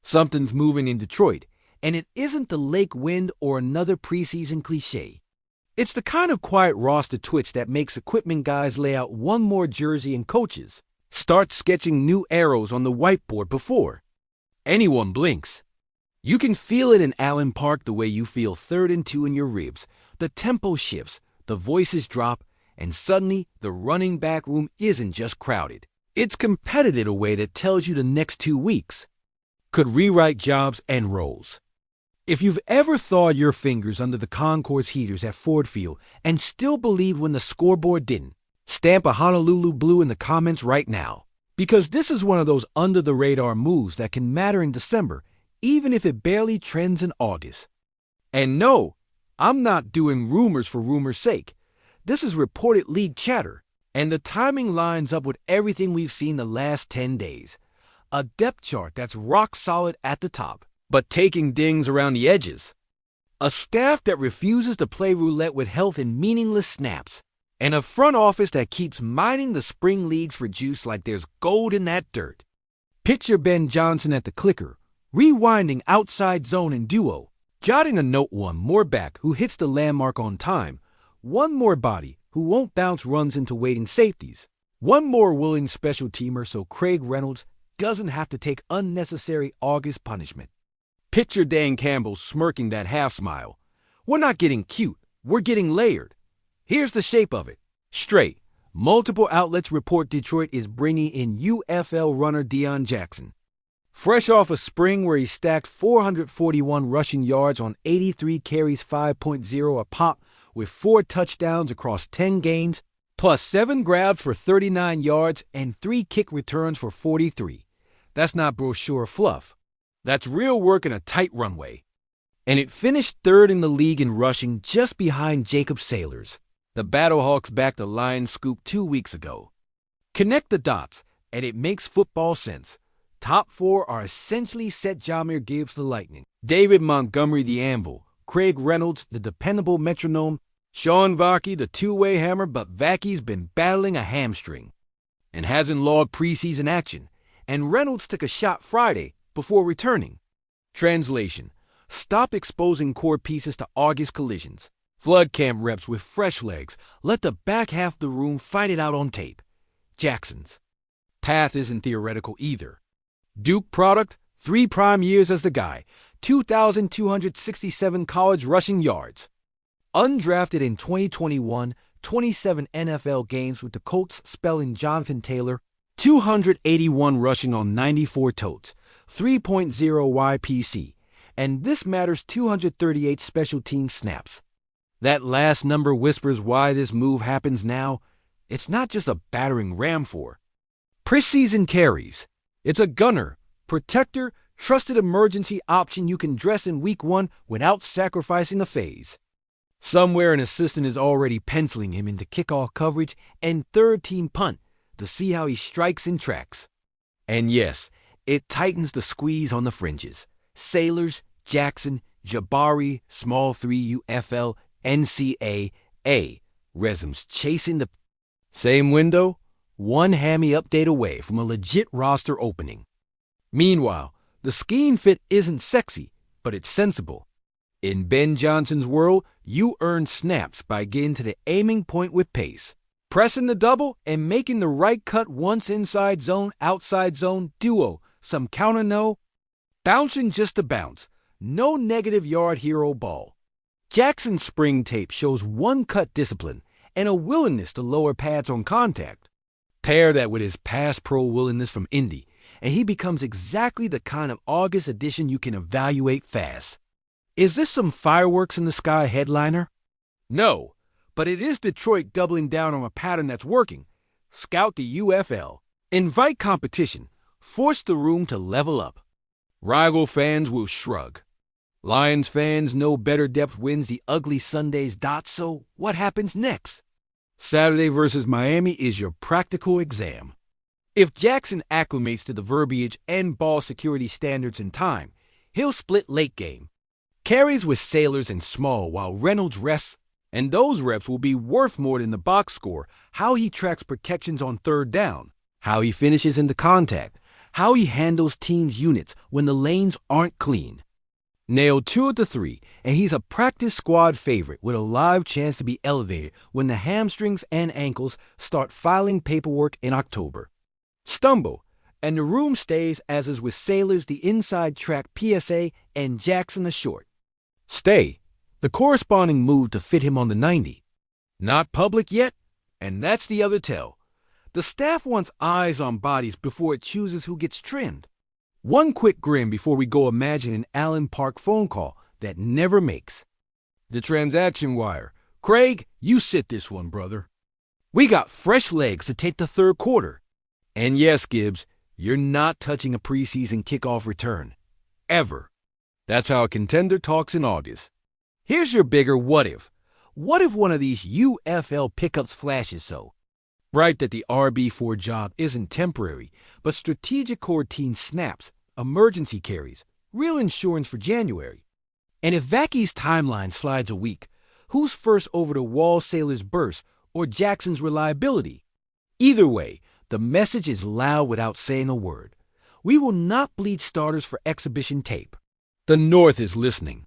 Something's moving in Detroit, and it isn't the lake wind or another preseason cliche. It's the kind of quiet roster twitch that makes equipment guys lay out one more jersey and coaches start sketching new arrows on the whiteboard before anyone blinks. You can feel it in Allen Park the way you feel 3rd and 2 in your ribs. The tempo shifts, the voices drop, and suddenly the running back room isn't just crowded. It's competitive in a way that tells you the next 2 weeks could rewrite jobs and roles. If you've ever thawed your fingers under the concourse heaters at Ford Field and still believe when the scoreboard didn't, stamp a Honolulu blue in the comments right now. Because this is one of those under-the-radar moves that can matter in December, even if it barely trends in August. And no, I'm not doing rumors for rumor's sake. This is reported league chatter, and the timing lines up with everything we've seen the last 10 days. A depth chart that's rock solid at the top, but taking dings around the edges. A staff that refuses to play roulette with health in meaningless snaps. And a front office that keeps mining the spring leagues for juice like there's gold in that dirt. Picture Ben Johnson at the clicker, rewinding outside zone and duo, jotting a note one more back who hits the landmark on time, one more body who won't bounce runs into waiting safeties, one more willing special teamer so Craig Reynolds doesn't have to take unnecessary August punishment. Picture Dan Campbell smirking that half smile. We're not getting cute, we're getting layered. Here's the shape of it. Straight. Multiple outlets report Detroit is bringing in UFL runner Deion Jackson. Fresh off a spring where he stacked 441 rushing yards on 83 carries 5.0 a pop with 4 touchdowns across 10 games, plus 7 grabs for 39 yards and 3 kick returns for 43. That's not brochure fluff. That's real work in a tight runway. And it finished 3rd in the league in rushing just behind Jacob Sailors. The Battlehawks backed a Lions scoop 2 weeks ago. Connect the dots, and it makes football sense. Top 4 are essentially set Jahmyr Gibbs the Lightning, David Montgomery the Anvil, Craig Reynolds the dependable metronome, Sean Vaki the two-way hammer, but Vaki's been battling a hamstring and hasn't logged preseason action, and Reynolds took a shot Friday before returning. Translation: stop exposing core pieces to August collisions. Flood camp reps with fresh legs. Let the back half of the room fight it out on tape. Jackson's path isn't theoretical either. Duke product, 3 prime years as the guy, 2,267 college rushing yards. Undrafted in 2021, 27 NFL games with the Colts spelling Jonathan Taylor, 281 rushing on 94 totes, 3.0 YPC, and this matters 238 special team snaps. That last number whispers why this move happens now. It's not just a battering ram for preseason carries. It's a gunner, protector, trusted emergency option you can dress in week 1 without sacrificing a phase. Somewhere an assistant is already penciling him into kickoff coverage and third team punt to see how he strikes and tracks. And yes, it tightens the squeeze on the fringes. Sailors, Jackson, Jabari, small 3 UFL, NCAA, resumes chasing the same window, one hammy update away from a legit roster opening. Meanwhile, the scheme fit isn't sexy, but it's sensible. In Ben Johnson's world, you earn snaps by getting to the aiming point with pace, pressing the double and making the right cut once inside zone, outside zone, duo, some counter no, bouncing just to bounce, no negative yard hero ball. Jackson's spring tape shows one-cut discipline and a willingness to lower pads on contact. Pair that with his past pro willingness from Indy, and he becomes exactly the kind of August addition you can evaluate fast. Is this some fireworks in the sky headliner? No, but it is Detroit doubling down on a pattern that's working. Scout the UFL. Invite competition. Force the room to level up. Rival fans will shrug. Lions fans know better depth wins the ugly Sundays. So what happens next? Saturday versus Miami is your practical exam. If Jackson acclimates to the verbiage and ball security standards in time, he'll split late game. Carries with Sailors and Small while Reynolds rests, and those reps will be worth more than the box score. How he tracks protections on third down, how he finishes into contact, how he handles teams' units when the lanes aren't clean. Nailed 2 of the 3, and he's a practice squad favorite with a live chance to be elevated when the hamstrings and ankles start filing paperwork in October. Stumble, and the room stays as is with Sailors the inside track PSA and Jackson the short. Stay, the corresponding move to fit him on the 90. Not public yet, and that's the other tell. The staff wants eyes on bodies before it chooses who gets trimmed. One quick grin before we go imagine an Allen Park phone call that never makes. The transaction wire. Craig, you sit this one, brother. We got fresh legs to take the third quarter. And yes, Gibbs, you're not touching a preseason kickoff return. Ever. That's how a contender talks in August. Here's your bigger what if. What if one of these UFL pickups flashes so? Right that the RB4 job isn't temporary, but strategic core team snaps, emergency carries, real insurance for January. And if Vacky's timeline slides a week, who's first over the wall Sailor's burst or Jackson's reliability? Either way, the message is loud without saying a word. We will not bleed starters for exhibition tape. The North is listening.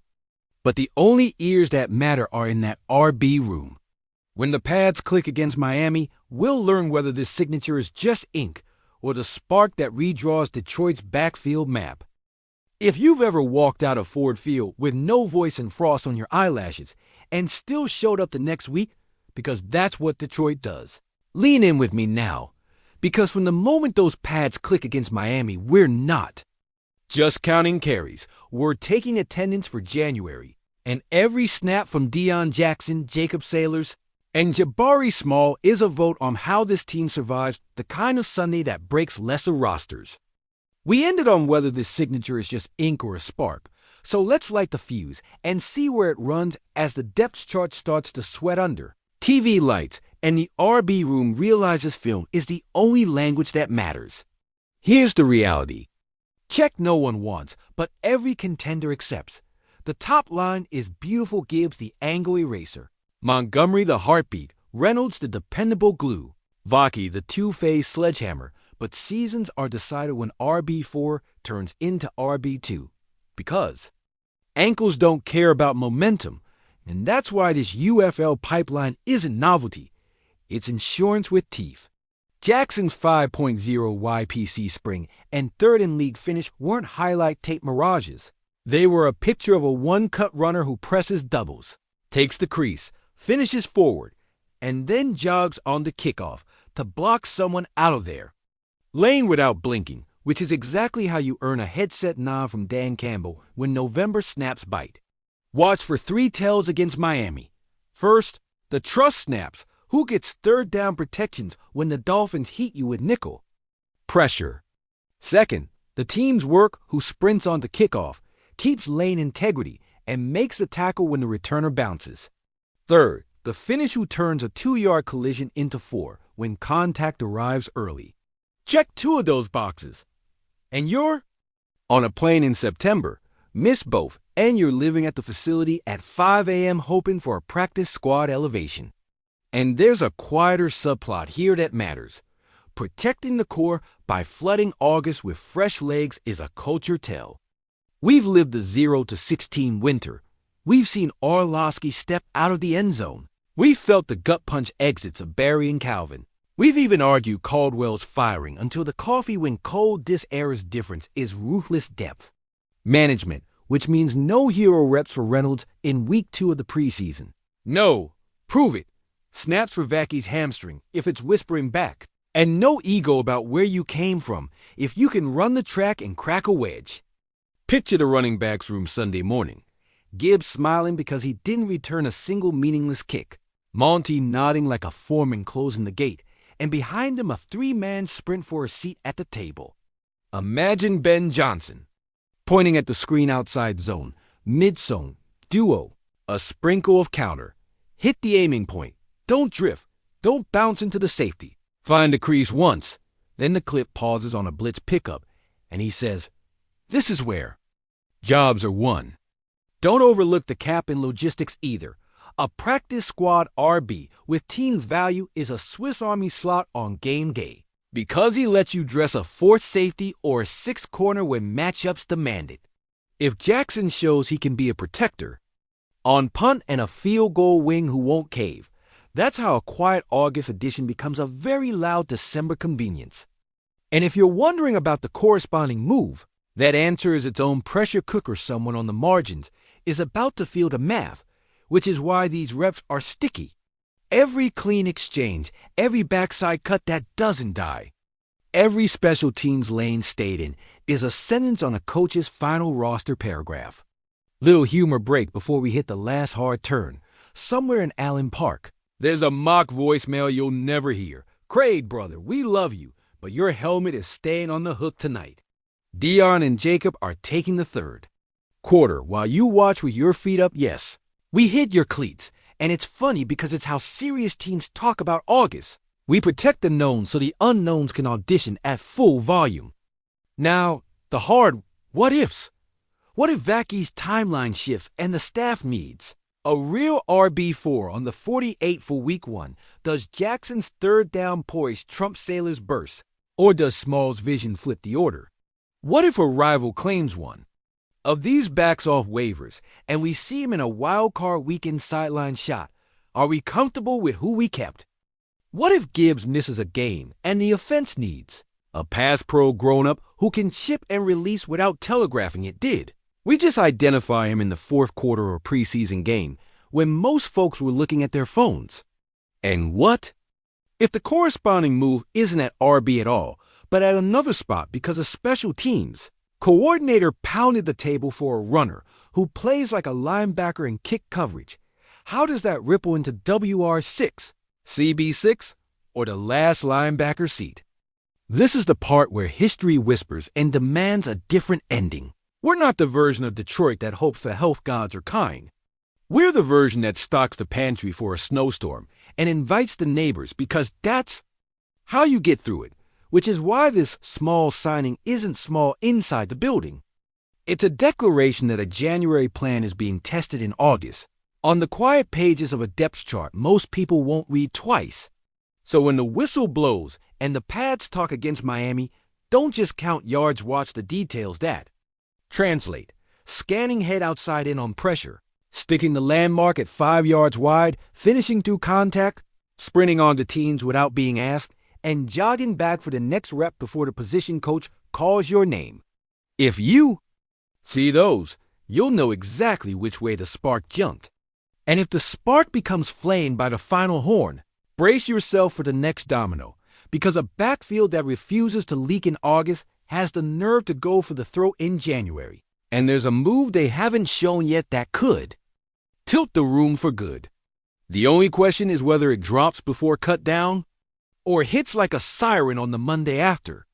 But the only ears that matter are in that RB room. When the pads click against Miami, we'll learn whether this signature is just ink or the spark that redraws Detroit's backfield map. If you've ever walked out of Ford Field with no voice and frost on your eyelashes and still showed up the next week, because that's what Detroit does, lean in with me now, because from the moment those pads click against Miami, we're not just counting carries. We're taking attendance for January, and every snap from Deion Jackson, Jacob Sailors, and Jabari Small is a vote on how this team survives the kind of Sunday that breaks lesser rosters. We ended on whether this signature is just ink or a spark, so let's light the fuse and see where it runs as the depth chart starts to sweat under. TV lights and the RB room realizes film is the only language that matters. Here's the reality. Check no one wants, but every contender accepts. The top line is Beautiful Gibbs the angle eraser, Montgomery the heartbeat, Reynolds the dependable glue, Vaki the two-phase sledgehammer, but seasons are decided when RB4 turns into RB2. Because ankles don't care about momentum, and that's why this UFL pipeline isn't novelty. It's insurance with teeth. Jackson's 5.0 YPC spring and third in league finish weren't highlight tape mirages. They were a picture of a one-cut runner who presses doubles, takes the crease, finishes forward, and then jogs on the kickoff to block someone out of there. Lane without blinking, which is exactly how you earn a headset nod from Dan Campbell when November snaps bite. Watch for 3 tells against Miami. First, the trust snaps. Who gets third down protections when the Dolphins heat you with nickel? Pressure. Second, the team's work who sprints on the kickoff, keeps lane integrity, and makes the tackle when the returner bounces. Third, the finish who turns a 2-yard collision into 4 when contact arrives early. Check 2 of those boxes. And you're on a plane in September, miss both, and you're living at the facility at 5 a.m. hoping for a practice squad elevation. And there's a quieter subplot here that matters. Protecting the core by flooding August with fresh legs is a culture tell. We've lived the 0 to 16 winter. We've seen Orlovsky step out of the end zone. We've felt the gut punch exits of Barry and Calvin. We've even argued Caldwell's firing until the coffee when cold this era's difference is ruthless depth. Management, which means no hero reps for Reynolds in week 2 of the preseason. No, prove it. Snaps for Vacky's hamstring if it's whispering back. And no ego about where you came from if you can run the track and crack a wedge. Picture the running backs room Sunday morning. Gibbs smiling because he didn't return a single meaningless kick. Monty nodding like a foreman closing the gate. And behind him a 3-man sprint for a seat at the table. Imagine Ben Johnson pointing at the screen outside zone, mid-zone, duo, a sprinkle of counter. Hit the aiming point. Don't drift. Don't bounce into the safety. Find the crease once. Then the clip pauses on a blitz pickup, and he says, "This is where jobs are won." Don't overlook the cap in logistics either. A practice squad RB with team value is a Swiss Army slot on game day. Because he lets you dress a fourth safety or a sixth corner when matchups demand it. If Jackson shows he can be a protector, on punt and a field goal wing who won't cave, that's how a quiet August addition becomes a very loud December convenience. And if you're wondering about the corresponding move, that answer is its own pressure cooker. Someone on the margins is about to feel the math, which is why these reps are sticky. Every clean exchange, every backside cut that doesn't die, every special teams lane stayed in is a sentence on a coach's final roster paragraph. Little humor break before we hit the last hard turn. Somewhere in Allen Park, there's a mock voicemail you'll never hear. Craig, brother, we love you, but your helmet is staying on the hook tonight. Deion and Jacob are taking the third quarter while you watch with your feet up. Yes, we hid your cleats. And it's funny because it's how serious teams talk about August. We protect the knowns so the unknowns can audition at full volume. Now, the hard what-ifs. What if Vacky's timeline shifts and the staff needs a real RB4 on the 48 for week 1? Does Jackson's third down poise trump Sailor's burst? Or does Small's vision flip the order? What if a rival claims one of these backs off waivers, and we see him in a wild card weekend sideline shot? Are we comfortable with who we kept? What if Gibbs misses a game and the offense needs a pass pro grown-up who can chip and release without telegraphing it? Did we just identify him in the fourth quarter or preseason game when most folks were looking at their phones? And what if the corresponding move isn't at RB at all, but at another spot because of special teams? Coordinator pounded the table for a runner who plays like a linebacker in kick coverage. How does that ripple into WR6, CB6, or the last linebacker seat? This is the part where history whispers and demands a different ending. We're not the version of Detroit that hopes the health gods are kind. We're the version that stocks the pantry for a snowstorm and invites the neighbors because that's how you get through it. Which is why this small signing isn't small inside the building. It's a declaration that a January plan is being tested in August. On the quiet pages of a depth chart most people won't read twice. So when the whistle blows and the pads talk against Miami, don't just count yards, watch the details. That translate. Scanning head outside in on pressure, sticking the landmark at 5 yards wide, finishing through contact, sprinting onto teams without being asked, and jogging back for the next rep before the position coach calls your name. If you see those, you'll know exactly which way the spark jumped. And if the spark becomes flamed by the final horn, brace yourself for the next domino, because a backfield that refuses to leak in August has the nerve to go for the throw in January. And there's a move they haven't shown yet that could tilt the room for good. The only question is whether it drops before cut down or hits like a siren on the Monday after.